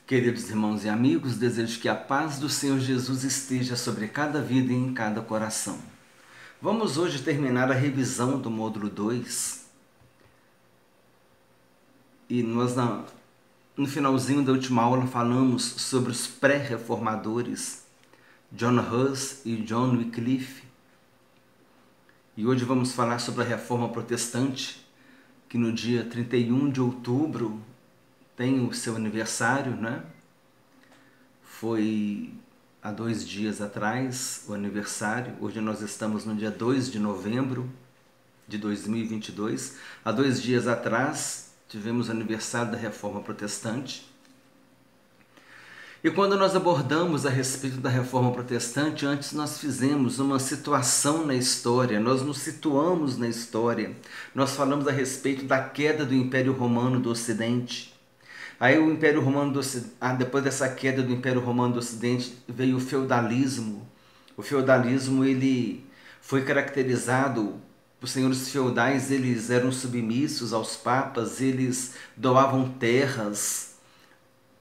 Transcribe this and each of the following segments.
Queridos irmãos e amigos, desejo que a paz do Senhor Jesus esteja sobre cada vida e em cada coração. Vamos hoje terminar a revisão do módulo 2 e no finalzinho da última aula falamos sobre os pré-reformadores, John Hus e John Wycliffe. E hoje vamos falar sobre a Reforma Protestante, que no dia 31 de outubro tem o seu aniversário, né? Foi há 2 dias atrás o aniversário. Hoje nós estamos no dia 2 de novembro de 2022. Há 2 dias atrás tivemos o aniversário da Reforma Protestante. E quando nós abordamos a respeito da Reforma Protestante, antes nós fizemos uma situação na história, nós nos situamos na história. Nós falamos a respeito da queda do Império Romano do Ocidente. Aí o Império Romano do Ocidente, depois dessa queda do Império Romano do Ocidente, veio o feudalismo. O feudalismo ele foi caracterizado, os senhores feudais eles eram submissos aos papas, eles doavam terras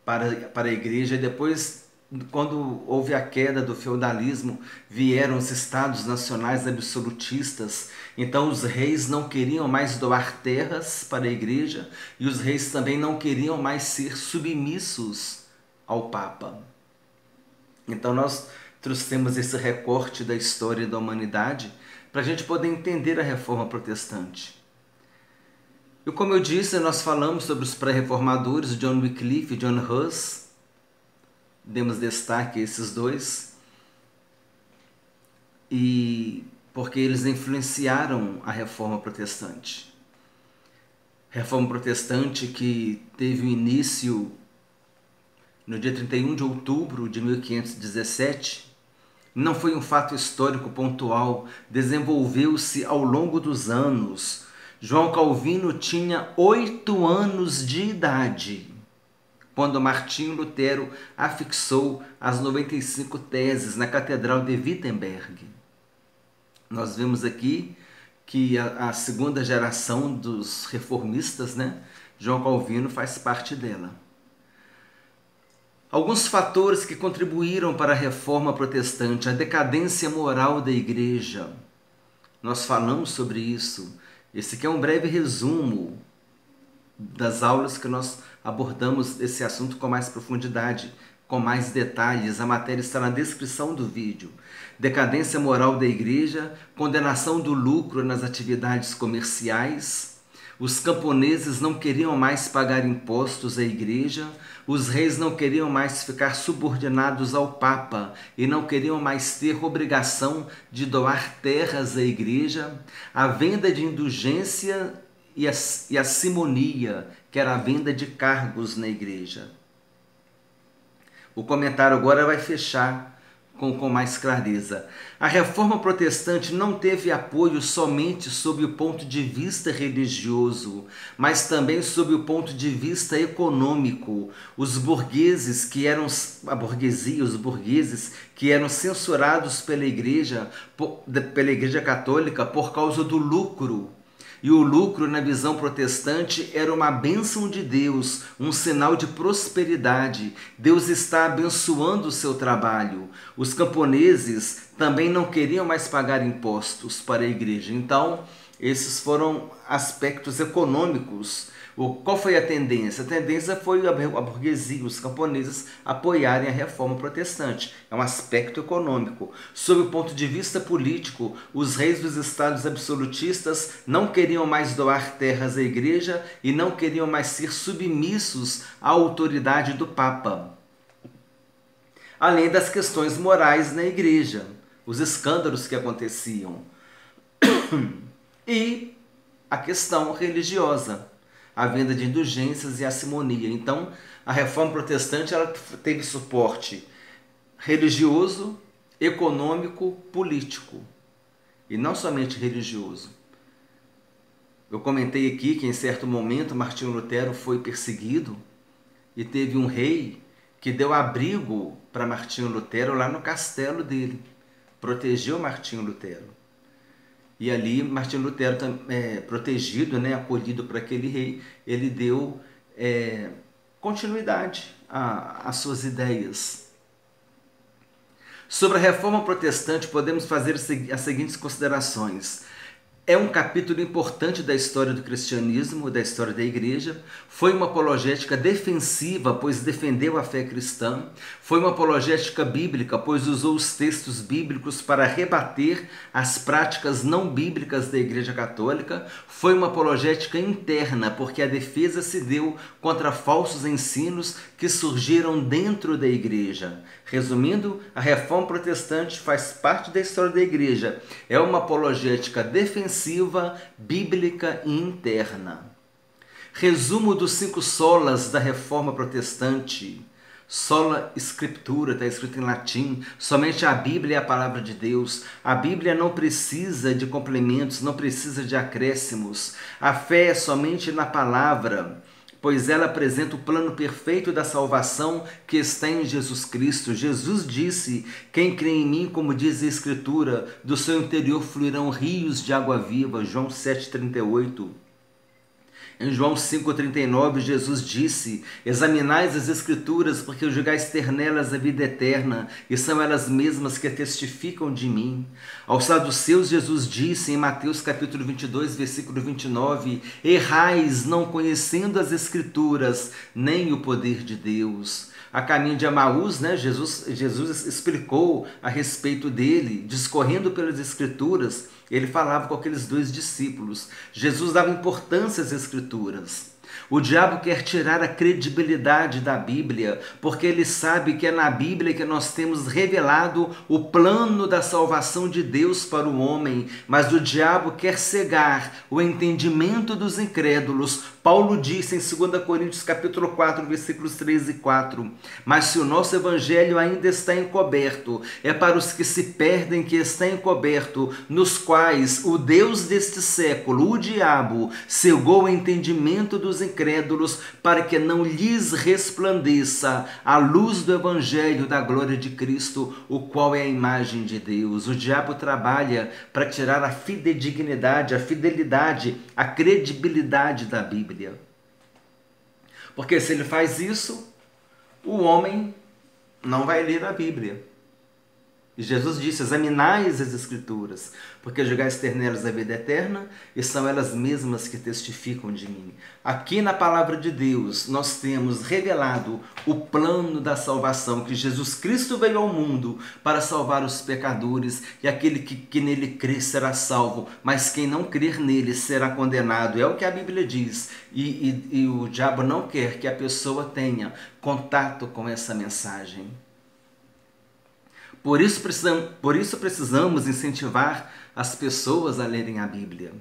para a igreja. E depois, quando houve a queda do feudalismo, vieram os estados nacionais absolutistas. Então os reis não queriam mais doar terras para a igreja e os reis também não queriam mais ser submissos ao Papa. Então nós trouxemos esse recorte da história da humanidade para a gente poder entender a Reforma Protestante. E como eu disse, nós falamos sobre os pré-reformadores, John Wycliffe e John Hus. Demos destaque a esses dois. Porque eles influenciaram a Reforma Protestante. Reforma Protestante que teve o início no dia 31 de outubro de 1517. Não foi um fato histórico pontual, desenvolveu-se ao longo dos anos. João Calvino tinha 8 anos de idade quando Martinho Lutero afixou as 95 teses na Catedral de Wittenberg. Nós vemos aqui que a segunda geração dos reformistas, né? João Calvino faz parte dela. Alguns fatores que contribuíram para a Reforma Protestante: a decadência moral da Igreja. Nós falamos sobre isso. Esse aqui é um breve resumo das aulas que nós abordamos esse assunto com mais profundidade, com mais detalhes. A matéria está na descrição do vídeo. Decadência moral da igreja, condenação do lucro nas atividades comerciais. Os camponeses não queriam mais pagar impostos à igreja. Os reis não queriam mais ficar subordinados ao Papa e não queriam mais ter obrigação de doar terras à igreja. A venda de indulgência e a simonia, que era a venda de cargos na igreja. O comentário agora vai fechar com mais clareza. A Reforma Protestante não teve apoio somente sob o ponto de vista religioso, mas também sob o ponto de vista econômico. Os burgueses a burguesia, os burgueses que eram censurados pela Igreja Católica por causa do lucro. E o lucro, na visão protestante, era uma bênção de Deus, um sinal de prosperidade. Deus está abençoando o seu trabalho. Os camponeses também não queriam mais pagar impostos para a igreja. Então, esses foram aspectos econômicos. Qual foi a tendência? A tendência foi a burguesia, os camponeses, apoiarem a Reforma Protestante. É um aspecto econômico. Sob o ponto de vista político, os reis dos estados absolutistas não queriam mais doar terras à igreja e não queriam mais ser submissos à autoridade do Papa. Além das questões morais na igreja, os escândalos que aconteciam. E a questão religiosa, a venda de indulgências e a simonia. Então, a Reforma Protestante ela teve suporte religioso, econômico, político. E não somente religioso. Eu comentei aqui que em certo momento Martinho Lutero foi perseguido e teve um rei que deu abrigo para Martinho Lutero lá no castelo dele. Protegeu Martinho Lutero. E ali Martinho Lutero, protegido, acolhido por aquele rei, ele deu continuidade às suas ideias. Sobre a Reforma Protestante, podemos fazer as seguintes considerações. É um capítulo importante da história do cristianismo, da história da igreja. Foi uma apologética defensiva, pois defendeu a fé cristã. Foi uma apologética bíblica, pois usou os textos bíblicos para rebater as práticas não bíblicas da Igreja Católica. Foi uma apologética interna, porque a defesa se deu contra falsos ensinos que surgiram dentro da igreja. Resumindo, a Reforma Protestante faz parte da história da igreja. É uma apologética defensiva, bíblica e interna. Resumo dos 5 solas da Reforma Protestante. Sola Scriptura, está escrito em latim, somente a Bíblia é a palavra de Deus. A Bíblia não precisa de complementos, não precisa de acréscimos. A fé é somente na palavra, pois ela apresenta o plano perfeito da salvação que está em Jesus Cristo. Jesus disse: quem crê em mim, como diz a Escritura, do seu interior fluirão rios de água viva. João 7,38. Em João 5,39, Jesus disse: examinais as Escrituras, porque julgais ter nelas a vida eterna, e são elas mesmas que testificam de mim. Aos saduceus, Jesus disse em Mateus capítulo 22, versículo 29, errais, não conhecendo as Escrituras, nem o poder de Deus. A caminho de Emaús, Jesus explicou a respeito dele, discorrendo pelas Escrituras. Ele falava com aqueles 2 discípulos. Jesus dava importância às Escrituras. O diabo quer tirar a credibilidade da Bíblia, porque ele sabe que é na Bíblia que nós temos revelado o plano da salvação de Deus para o homem, mas o diabo quer cegar o entendimento dos incrédulos. Paulo disse em 2 Coríntios capítulo 4, versículos 3 e 4, mas se o nosso evangelho ainda está encoberto, é para os que se perdem que está encoberto, nos quais o Deus deste século, o diabo, cegou o entendimento dos incrédulos, para que não lhes resplandeça a luz do evangelho da glória de Cristo, o qual é a imagem de Deus. O diabo trabalha para tirar a fidedignidade, a fidelidade, a credibilidade da Bíblia. Porque se ele faz isso, o homem não vai ler a Bíblia. E Jesus disse: examinais as Escrituras, porque julgais ter nelas a vida eterna, e são elas mesmas que testificam de mim. Aqui na palavra de Deus, nós temos revelado o plano da salvação, que Jesus Cristo veio ao mundo para salvar os pecadores, e aquele que nele crê será salvo, mas quem não crer nele será condenado. É o que a Bíblia diz, e o diabo não quer que a pessoa tenha contato com essa mensagem. Por isso precisamos incentivar as pessoas a lerem a Bíblia.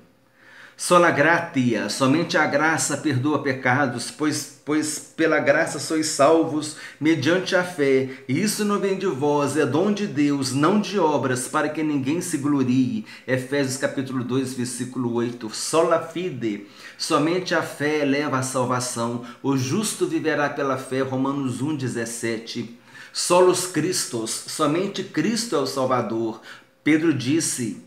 Sola gratia, somente a graça perdoa pecados, pois pela graça sois salvos mediante a fé. E isso não vem de vós, é dom de Deus, não de obras, para que ninguém se glorie. Efésios capítulo 2, versículo 8. Sola fide, somente a fé leva à salvação. O justo viverá pela fé. Romanos 1, 17. Solos Christos, somente Cristo é o Salvador. Pedro disse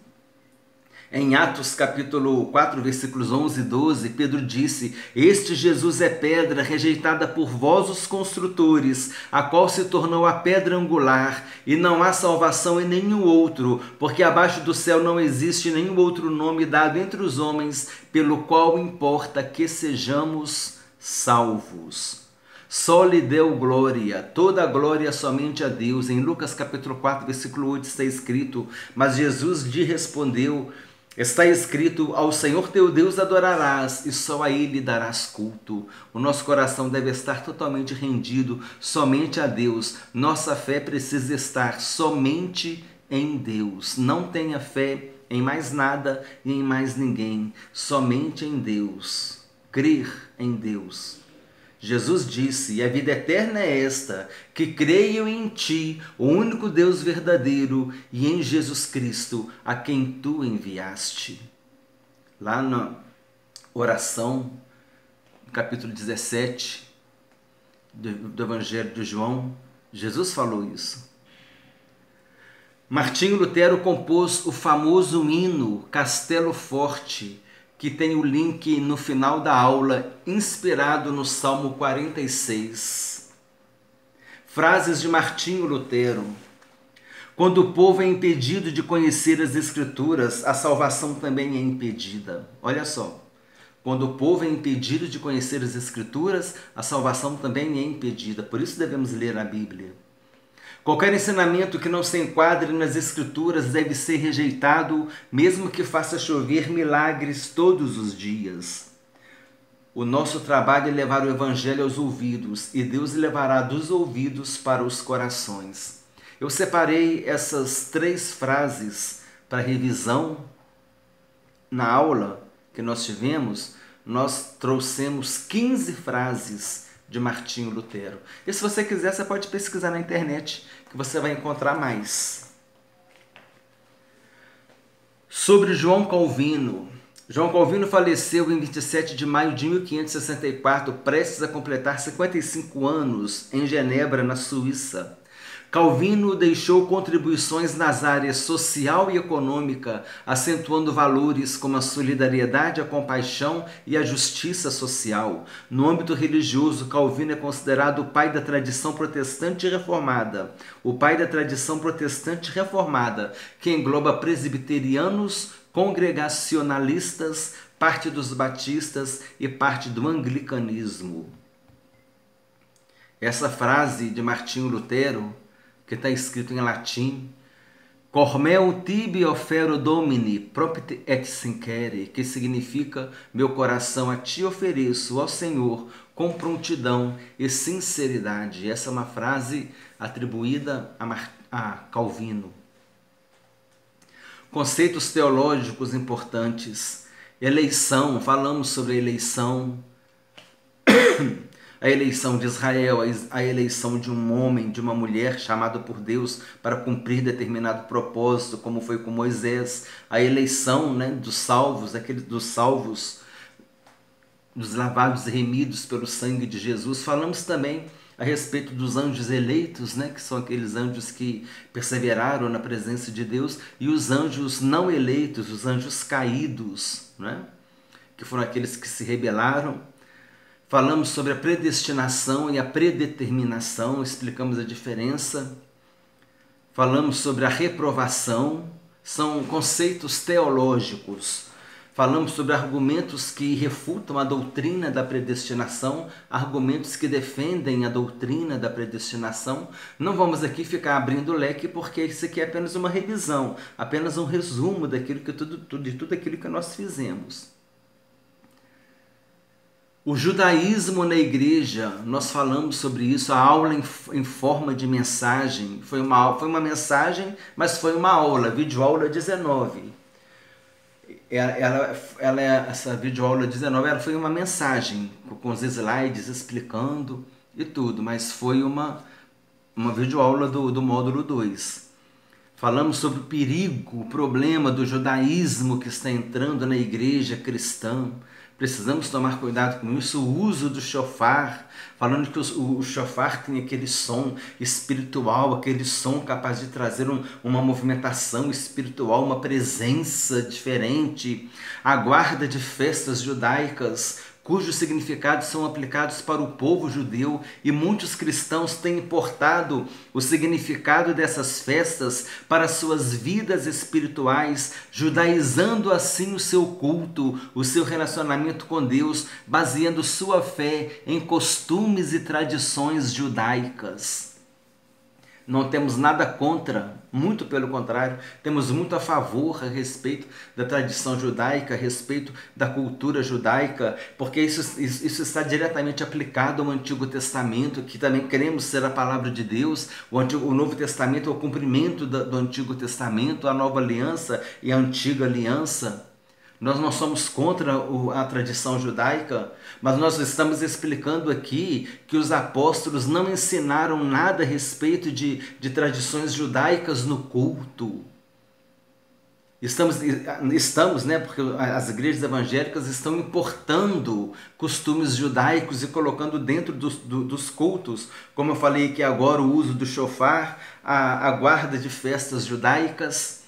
em Atos capítulo 4, versículos 11 e 12, Pedro disse: este Jesus é pedra rejeitada por vós os construtores, a qual se tornou a pedra angular, e não há salvação em nenhum outro, porque abaixo do céu não existe nenhum outro nome dado entre os homens, pelo qual importa que sejamos salvos. Só lhe deu glória, toda a glória somente a Deus. Em Lucas capítulo 4, versículo 8 está escrito: mas Jesus lhe respondeu: está escrito, ao Senhor teu Deus adorarás e só a Ele darás culto. O nosso coração deve estar totalmente rendido somente a Deus. Nossa fé precisa estar somente em Deus. Não tenha fé em mais nada e em mais ninguém, somente em Deus. Crer em Deus. Jesus disse: e a vida eterna é esta, que creiam em ti, o único Deus verdadeiro, e em Jesus Cristo, a quem tu enviaste. Lá na oração, capítulo 17 do Evangelho de João, Jesus falou isso. Martinho Lutero compôs o famoso hino Castelo Forte, que tem o link no final da aula, inspirado no Salmo 46. Frases de Martinho Lutero. Quando o povo é impedido de conhecer as Escrituras, a salvação também é impedida. Olha só. Quando o povo é impedido de conhecer as Escrituras, a salvação também é impedida. Por isso devemos ler a Bíblia. Qualquer ensinamento que não se enquadre nas Escrituras deve ser rejeitado, mesmo que faça chover milagres todos os dias. O nosso trabalho é levar o Evangelho aos ouvidos, e Deus levará dos ouvidos para os corações. Eu separei essas 3 frases para revisão. Na aula que nós tivemos, nós trouxemos 15 frases de Martinho Lutero. E se você quiser, você pode pesquisar na internet, que você vai encontrar mais. Sobre João Calvino. João Calvino faleceu em 27 de maio de 1564, prestes a completar 55 anos, em Genebra, na Suíça. Calvino deixou contribuições nas áreas social e econômica, acentuando valores como a solidariedade, a compaixão e a justiça social. No âmbito religioso, Calvino é considerado o pai da tradição protestante reformada. O pai da tradição protestante reformada, que engloba presbiterianos, congregacionalistas, parte dos batistas e parte do anglicanismo. Essa frase de Martinho Lutero, que está escrito em latim, Cormel tibi offero Domini, propter et sincere, que significa, meu coração a ti ofereço, ao Senhor, com prontidão e sinceridade. Essa é uma frase atribuída a Calvino. Conceitos teológicos importantes. Eleição, falamos sobre a eleição. A eleição de Israel, a eleição de um homem, de uma mulher chamado por Deus para cumprir determinado propósito, como foi com Moisés. A eleição, dos salvos, dos lavados e remidos pelo sangue de Jesus. Falamos também a respeito dos anjos eleitos, que são aqueles anjos que perseveraram na presença de Deus, e os anjos não eleitos, os anjos caídos, que foram aqueles que se rebelaram. Falamos sobre a predestinação e a predeterminação, explicamos a diferença. Falamos sobre a reprovação, são conceitos teológicos. Falamos sobre argumentos que refutam a doutrina da predestinação, argumentos que defendem a doutrina da predestinação. Não vamos aqui ficar abrindo o leque, porque isso aqui é apenas uma revisão, apenas um resumo de tudo aquilo que nós fizemos. O judaísmo na igreja, nós falamos sobre isso, a aula em forma de mensagem. Foi uma mensagem, mas foi uma aula, videoaula 19. Essa videoaula 19 ela foi uma mensagem, com os slides explicando e tudo, mas foi uma videoaula do módulo 2. Falamos sobre o perigo, o problema do judaísmo que está entrando na igreja cristã. Precisamos tomar cuidado com isso. O uso do shofar, falando que o shofar tem aquele som espiritual, aquele som capaz de trazer uma movimentação espiritual, uma presença diferente. A guarda de festas judaicas, cujos significados são aplicados para o povo judeu, e muitos cristãos têm importado o significado dessas festas para suas vidas espirituais, judaizando assim o seu culto, o seu relacionamento com Deus, baseando sua fé em costumes e tradições judaicas. Não temos nada contra, muito pelo contrário, temos muito a favor a respeito da tradição judaica, a respeito da cultura judaica, porque isso está diretamente aplicado ao Antigo Testamento, que também queremos ser a palavra de Deus. O Novo Testamento é o cumprimento do Antigo Testamento, a Nova Aliança e a Antiga Aliança. Nós não somos contra a tradição judaica, mas nós estamos explicando aqui que os apóstolos não ensinaram nada a respeito de tradições judaicas no culto. Estamos, porque as igrejas evangélicas estão importando costumes judaicos e colocando dentro dos cultos, como eu falei aqui agora, o uso do shofar, a guarda de festas judaicas.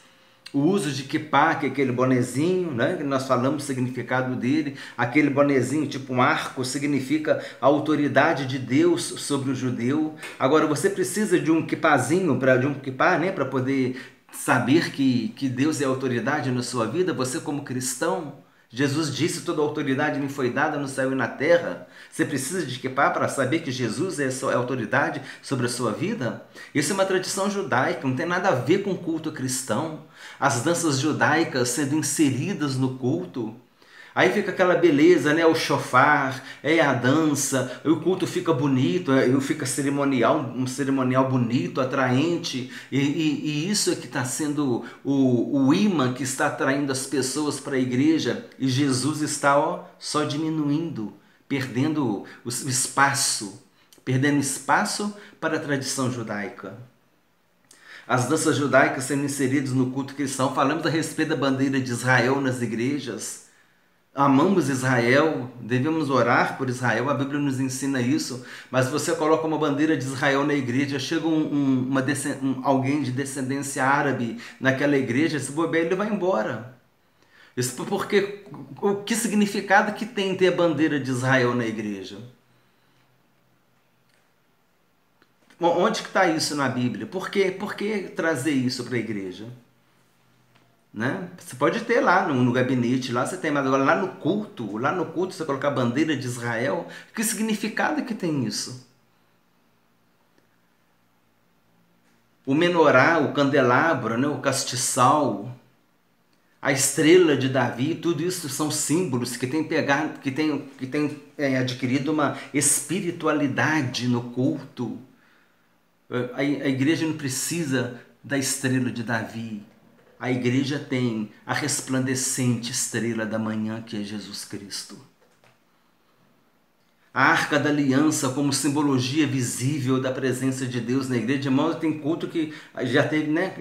O uso de kippá, que é aquele bonezinho, né, que nós falamos o significado dele, aquele bonezinho tipo um arco, significa a autoridade de Deus sobre o judeu. Agora você precisa de um kippazinho, de um kippá, né, para poder saber que Deus é autoridade na sua vida, você como cristão. Jesus disse: toda autoridade me foi dada no céu e na terra. Você precisa de kippá para saber que Jesus é a autoridade sobre a sua vida? Isso é uma tradição judaica, não tem nada a ver com o culto cristão. As danças judaicas sendo inseridas no culto. Aí fica aquela beleza, né? O shofar, é a dança, o culto fica bonito, fica cerimonial, um cerimonial bonito, atraente, e isso é que está sendo o imã que está atraindo as pessoas para a igreja, e Jesus está só diminuindo, perdendo o espaço, para a tradição judaica. As danças judaicas sendo inseridas no culto cristão, falamos a respeito da bandeira de Israel nas igrejas. Amamos Israel, devemos orar por Israel, a Bíblia nos ensina isso, mas você coloca uma bandeira de Israel na igreja, chega alguém de descendência árabe naquela igreja, se bobear, ele vai embora. Isso porque o que significado que tem ter a bandeira de Israel na igreja? Onde que está isso na Bíblia? Por que trazer isso para a igreja? Né? Você pode ter lá no gabinete, lá você tem, mas agora lá no culto você colocar a bandeira de Israel, que significado que tem isso? O menorá, o candelabro, né? O castiçal, a estrela de Davi, tudo isso são símbolos que tem adquirido uma espiritualidade no culto. A igreja não precisa da estrela de Davi. A igreja tem a resplandecente estrela da manhã, que é Jesus Cristo. A Arca da Aliança como simbologia visível da presença de Deus na igreja. Irmãos, tem culto que já teve, né?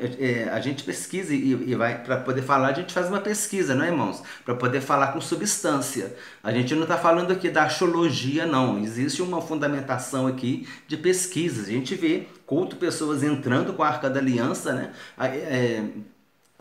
A gente pesquisa e vai, para poder falar, a gente faz uma pesquisa, não é, irmãos? Para poder falar com substância. A gente não está falando aqui da axiologia, não. Existe uma fundamentação aqui de pesquisas. A gente vê culto, pessoas entrando com a Arca da Aliança, né?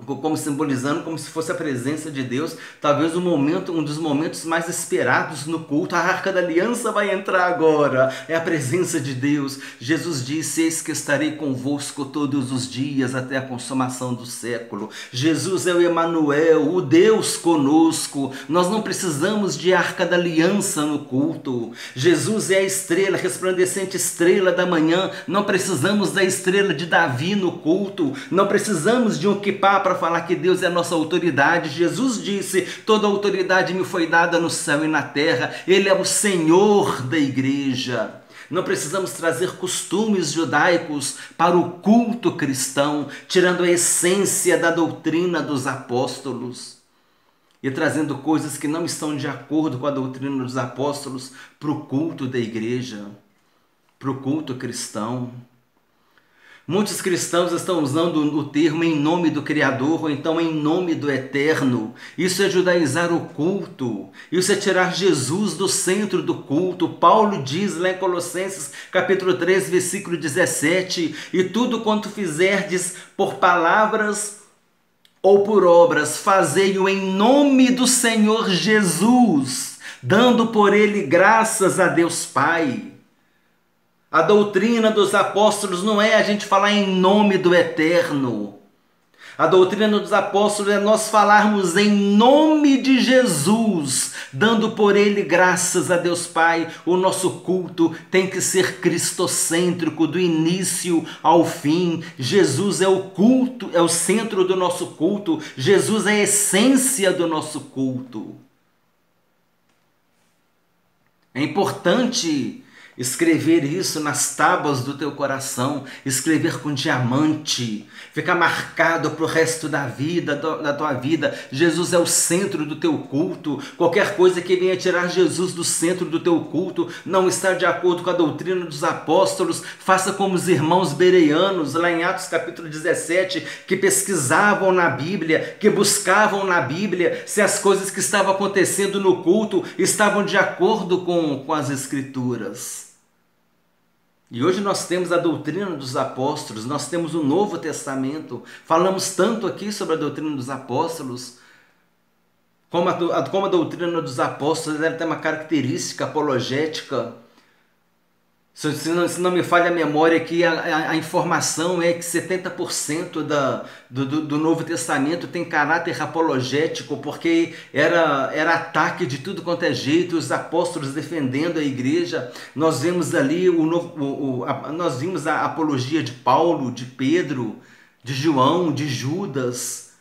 Como simbolizando como se fosse a presença de Deus, talvez um dos momentos mais esperados no culto. A Arca da Aliança vai entrar agora, é a presença de Deus. Jesus disse: eis que estarei convosco todos os dias até a consumação do século. Jesus é o Emanuel, o Deus conosco. Nós não precisamos de Arca da Aliança no culto. Jesus é a estrela, a resplandecente estrela da manhã. Não precisamos da estrela de Davi no culto. Não precisamos de um kippá para falar que Deus é a nossa autoridade. Jesus disse: toda autoridade me foi dada no céu e na terra. Ele é o Senhor da igreja. Não precisamos trazer costumes judaicos para o culto cristão, tirando a essência da doutrina dos apóstolos e trazendo coisas que não estão de acordo com a doutrina dos apóstolos para o culto da igreja, para o culto cristão. Muitos cristãos estão usando o termo em nome do Criador ou então em nome do Eterno. Isso é judaizar o culto. Isso é tirar Jesus do centro do culto. Paulo diz lá em Colossenses capítulo 3, versículo 17: e tudo quanto fizerdes por palavras ou por obras, fazei-o em nome do Senhor Jesus, dando por ele graças a Deus Pai. A doutrina dos apóstolos não é a gente falar em nome do Eterno. A doutrina dos apóstolos é nós falarmos em nome de Jesus, dando por ele graças a Deus Pai. O nosso culto tem que ser cristocêntrico do início ao fim. Jesus é o culto, é o centro do nosso culto. Jesus é a essência do nosso culto. É importante escrever isso nas tábuas do teu coração, escrever com diamante, ficar marcado para o resto da vida, da tua vida. Jesus é o centro do teu culto. Qualquer coisa que venha tirar Jesus do centro do teu culto não está de acordo com a doutrina dos apóstolos. Faça como os irmãos bereanos, lá em Atos capítulo 17, que pesquisavam na Bíblia, que buscavam na Bíblia se as coisas que estavam acontecendo no culto estavam de acordo com as Escrituras. E hoje nós temos a doutrina dos apóstolos, nós temos o Novo Testamento. Falamos tanto aqui sobre a doutrina dos apóstolos, como a doutrina dos apóstolos ela tem uma característica apologética. Se não me falha a memória aqui, a informação é que 70% do Novo Testamento tem caráter apologético, porque era ataque de tudo quanto é jeito, os apóstolos defendendo a igreja. Nós vemos ali nós vimos a apologia de Paulo, de Pedro, de João, de Judas.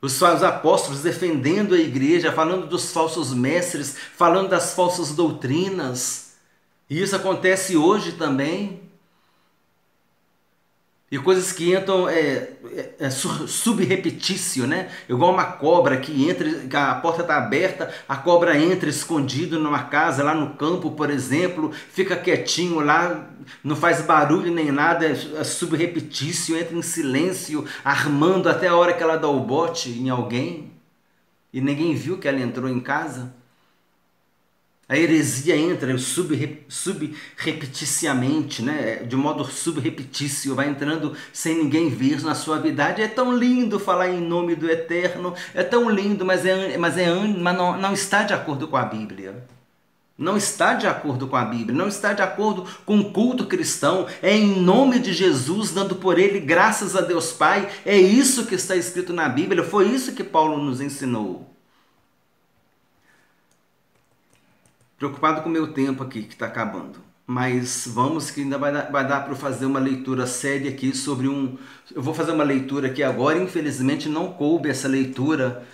Os apóstolos defendendo a igreja, falando dos falsos mestres, falando das falsas doutrinas. E isso acontece hoje também. E coisas que entram subrepetício, né? Igual uma cobra que entra, a porta está aberta, a cobra entra escondido numa casa, lá no campo, por exemplo, fica quietinho lá, não faz barulho nem nada, é subrepetício, entra em silêncio, armando até a hora que ela dá o bote em alguém. E ninguém viu que ela entrou em casa. A heresia entra subrepeticiamente, né? De modo subrepetício, vai entrando sem ninguém ver na sua vida. É tão lindo falar em nome do Eterno, é tão lindo, mas não está de acordo com a Bíblia. Não está de acordo com a Bíblia, não está de acordo com o culto cristão. É em nome de Jesus, dando por ele graças a Deus Pai. É isso que está escrito na Bíblia, foi isso que Paulo nos ensinou. Preocupado com o meu tempo aqui, que está acabando. Mas vamos que ainda vai dar para fazer uma leitura séria aqui sobre Eu vou fazer uma leitura aqui agora, infelizmente não coube essa leitura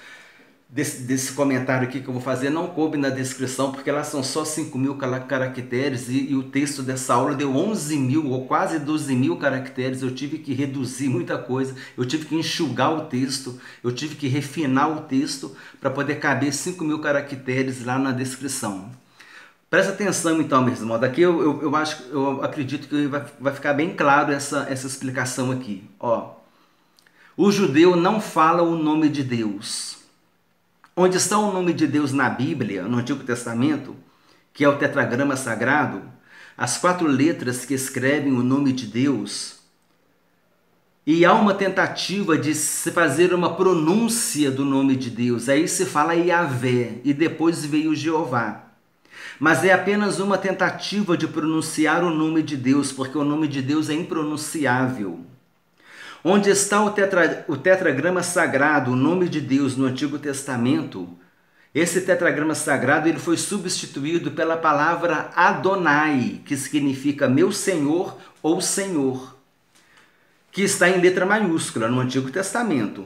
desse comentário aqui que eu vou fazer, não coube na descrição, porque lá são só 5.000 caracteres e o texto dessa aula deu 11.000 ou quase 12.000 caracteres. Eu tive que reduzir muita coisa, eu tive que enxugar o texto, eu tive que refinar o texto para poder caber 5.000 caracteres lá na descrição. Presta atenção então, meus irmãos, daqui eu acredito que vai ficar bem claro essa explicação aqui. Ó, o judeu não fala o nome de Deus. Onde está o nome de Deus na Bíblia, no Antigo Testamento, que é o tetragrama sagrado, as 4 letras que escrevem o nome de Deus, e há uma tentativa de se fazer uma pronúncia do nome de Deus, aí se fala Yahvé, e depois veio Jeová. Mas é apenas uma tentativa de pronunciar o nome de Deus, porque o nome de Deus é impronunciável. Onde está o tetragrama sagrado, o nome de Deus no Antigo Testamento, esse tetragrama sagrado ele foi substituído pela palavra Adonai, que significa meu Senhor ou Senhor, que está em letra maiúscula no Antigo Testamento.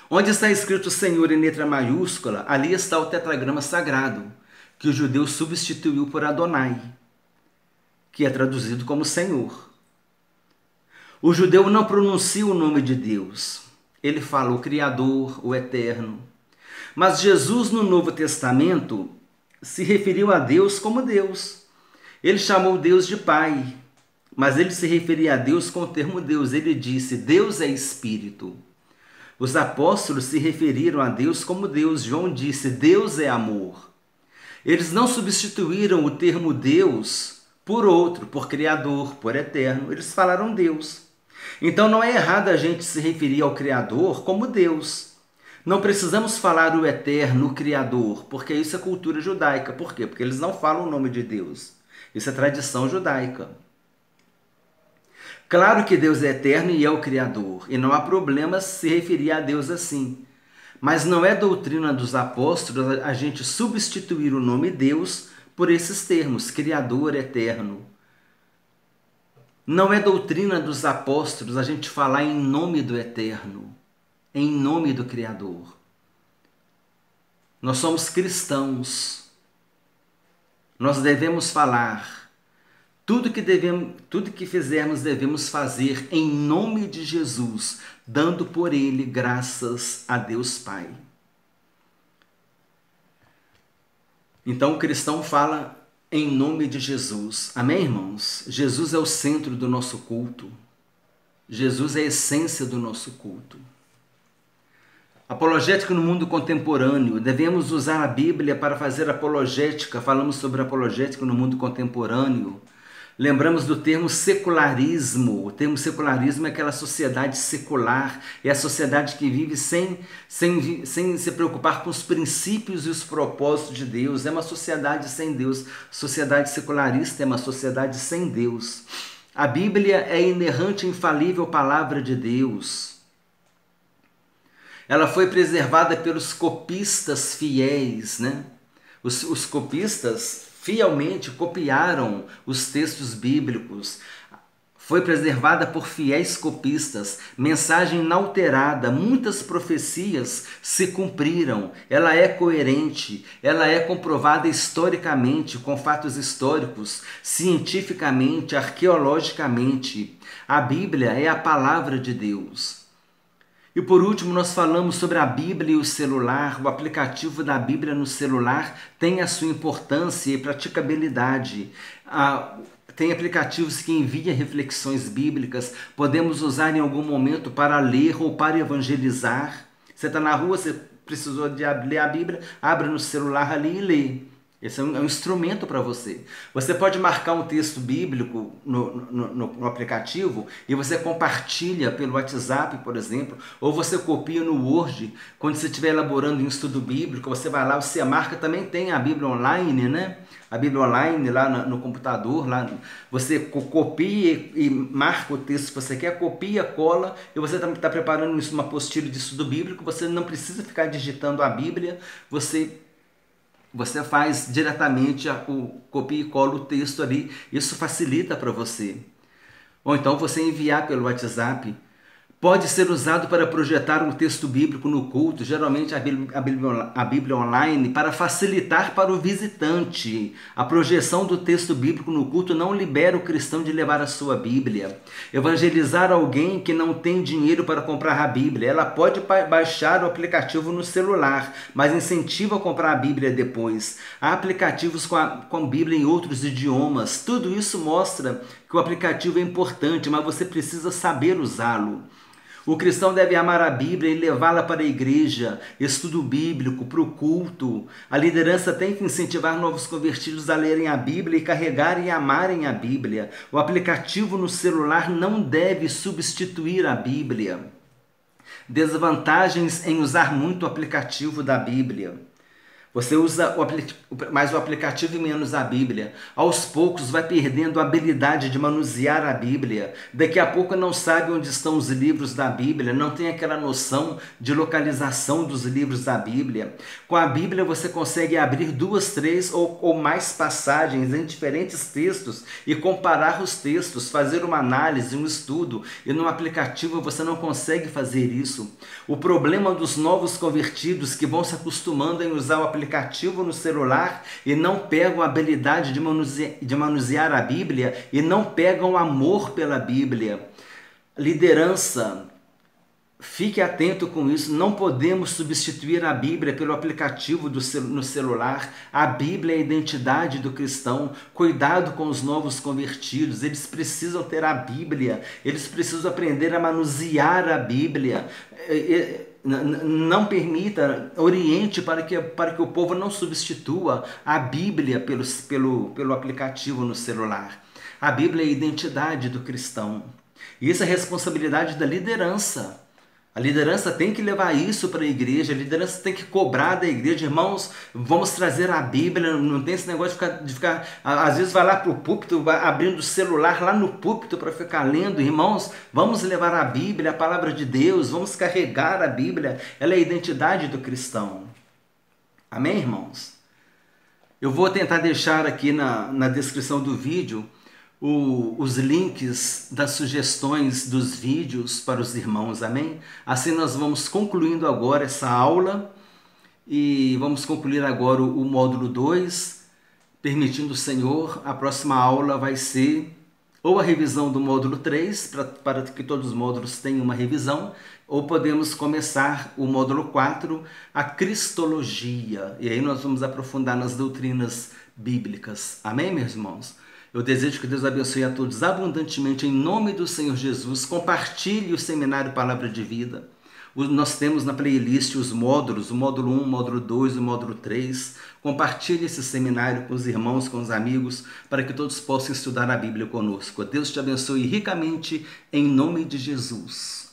Onde está escrito Senhor em letra maiúscula, ali está o tetragrama sagrado, que o judeu substituiu por Adonai, que é traduzido como Senhor. O judeu não pronuncia o nome de Deus, ele fala o Criador, o Eterno. Mas Jesus no Novo Testamento se referiu a Deus como Deus. Ele chamou Deus de Pai, mas ele se referia a Deus com o termo Deus. Ele disse, Deus é Espírito. Os apóstolos se referiram a Deus como Deus. João disse, Deus é amor. Eles não substituíram o termo Deus por outro, por Criador, por Eterno. Eles falaram Deus. Então não é errado a gente se referir ao Criador como Deus. Não precisamos falar o Eterno, o Criador, porque isso é cultura judaica. Por quê? Porque eles não falam o nome de Deus. Isso é tradição judaica. Claro que Deus é eterno e é o Criador, e não há problema se referir a Deus assim. Mas não é doutrina dos apóstolos a gente substituir o nome Deus por esses termos, Criador, Eterno. Não é doutrina dos apóstolos a gente falar em nome do Eterno, em nome do Criador. Nós somos cristãos. Nós devemos falar. Tudo que fizermos devemos fazer em nome de Jesus, dando por ele graças a Deus Pai. Então o cristão fala em nome de Jesus. Amém, irmãos? Jesus é o centro do nosso culto. Jesus é a essência do nosso culto. Apologética no mundo contemporâneo. Devemos usar a Bíblia para fazer apologética. Falamos sobre apologética no mundo contemporâneo. Lembramos do termo secularismo. O termo secularismo é aquela sociedade secular, é a sociedade que vive sem se preocupar com os princípios e os propósitos de Deus. É uma sociedade sem Deus. Sociedade secularista é uma sociedade sem Deus. A Bíblia é a inerrante e infalível palavra de Deus. Ela foi preservada pelos copistas fiéis, né? Os copistas fielmente copiaram os textos bíblicos. Foi preservada por fiéis copistas, mensagem inalterada, muitas profecias se cumpriram. Ela é coerente, ela é comprovada historicamente, com fatos históricos, cientificamente, arqueologicamente. A Bíblia é a palavra de Deus. E por último, nós falamos sobre a Bíblia e o celular. O aplicativo da Bíblia no celular tem a sua importância e praticabilidade. Tem aplicativos que enviam reflexões bíblicas. Podemos usar em algum momento para ler ou para evangelizar. Você está na rua, você precisou de ler a Bíblia, abre no celular ali e lê. Esse é um instrumento para você. Você pode marcar um texto bíblico no aplicativo e você compartilha pelo WhatsApp, por exemplo, ou você copia no Word. Quando você estiver elaborando um estudo bíblico, você vai lá, você marca, também tem a Bíblia online, né? A Bíblia online lá no computador, lá você copia e marca o texto que você quer, copia, cola, e você está preparando isso, uma apostila de estudo bíblico, você não precisa ficar digitando a Bíblia, você faz diretamente o copia e cola o texto ali. Isso facilita para você. Ou então você enviar pelo WhatsApp. Pode ser usado para projetar um texto bíblico no culto, geralmente a Bíblia online, para facilitar para o visitante. A projeção do texto bíblico no culto não libera o cristão de levar a sua Bíblia. Evangelizar alguém que não tem dinheiro para comprar a Bíblia. Ela pode baixar o aplicativo no celular, mas incentiva a comprar a Bíblia depois. Há aplicativos com Bíblia em outros idiomas. Tudo isso mostra que o aplicativo é importante, mas você precisa saber usá-lo. O cristão deve amar a Bíblia e levá-la para a igreja, estudo bíblico, para o culto. A liderança tem que incentivar novos convertidos a lerem a Bíblia e carregarem e amarem a Bíblia. O aplicativo no celular não deve substituir a Bíblia. Desvantagens em usar muito o aplicativo da Bíblia. Você usa mais o aplicativo e menos a Bíblia. Aos poucos vai perdendo a habilidade de manusear a Bíblia. Daqui a pouco não sabe onde estão os livros da Bíblia, não tem aquela noção de localização dos livros da Bíblia. Com a Bíblia você consegue abrir 2, 3 ou mais passagens em diferentes textos e comparar os textos, fazer uma análise, um estudo. E no aplicativo você não consegue fazer isso. O problema dos novos convertidos que vão se acostumando em usar o aplicativo no celular e não pegam a habilidade de manusear a Bíblia e não pegam amor pela Bíblia. Liderança, fique atento com isso, não podemos substituir a Bíblia pelo aplicativo no celular. A Bíblia é a identidade do cristão. Cuidado com os novos convertidos, eles precisam ter a Bíblia, eles precisam aprender a manusear a Bíblia. Não permita, oriente para que o povo não substitua a Bíblia pelo aplicativo no celular. A Bíblia é a identidade do cristão. E isso é responsabilidade da liderança. A liderança tem que levar isso para a igreja, a liderança tem que cobrar da igreja. Irmãos, vamos trazer a Bíblia, não tem esse negócio de ficar às vezes vai lá para o púlpito, vai abrindo o celular lá no púlpito para ficar lendo. Irmãos, vamos levar a Bíblia, a palavra de Deus, vamos carregar a Bíblia, ela é a identidade do cristão. Amém, irmãos? Eu vou tentar deixar aqui na descrição do vídeo os links das sugestões dos vídeos para os irmãos, amém? Assim nós vamos concluindo agora essa aula e vamos concluir agora o módulo 2, permitindo o Senhor. A próxima aula vai ser ou a revisão do módulo 3, para que todos os módulos tenham uma revisão, ou podemos começar o módulo 4, a Cristologia, e aí nós vamos aprofundar nas doutrinas bíblicas, amém, meus irmãos? Eu desejo que Deus abençoe a todos abundantemente em nome do Senhor Jesus. Compartilhe o seminário Palavra de Vida. Nós temos na playlist os módulos, o módulo 1, o módulo 2, o módulo 3. Compartilhe esse seminário com os irmãos, com os amigos, para que todos possam estudar a Bíblia conosco. Deus te abençoe ricamente, em nome de Jesus.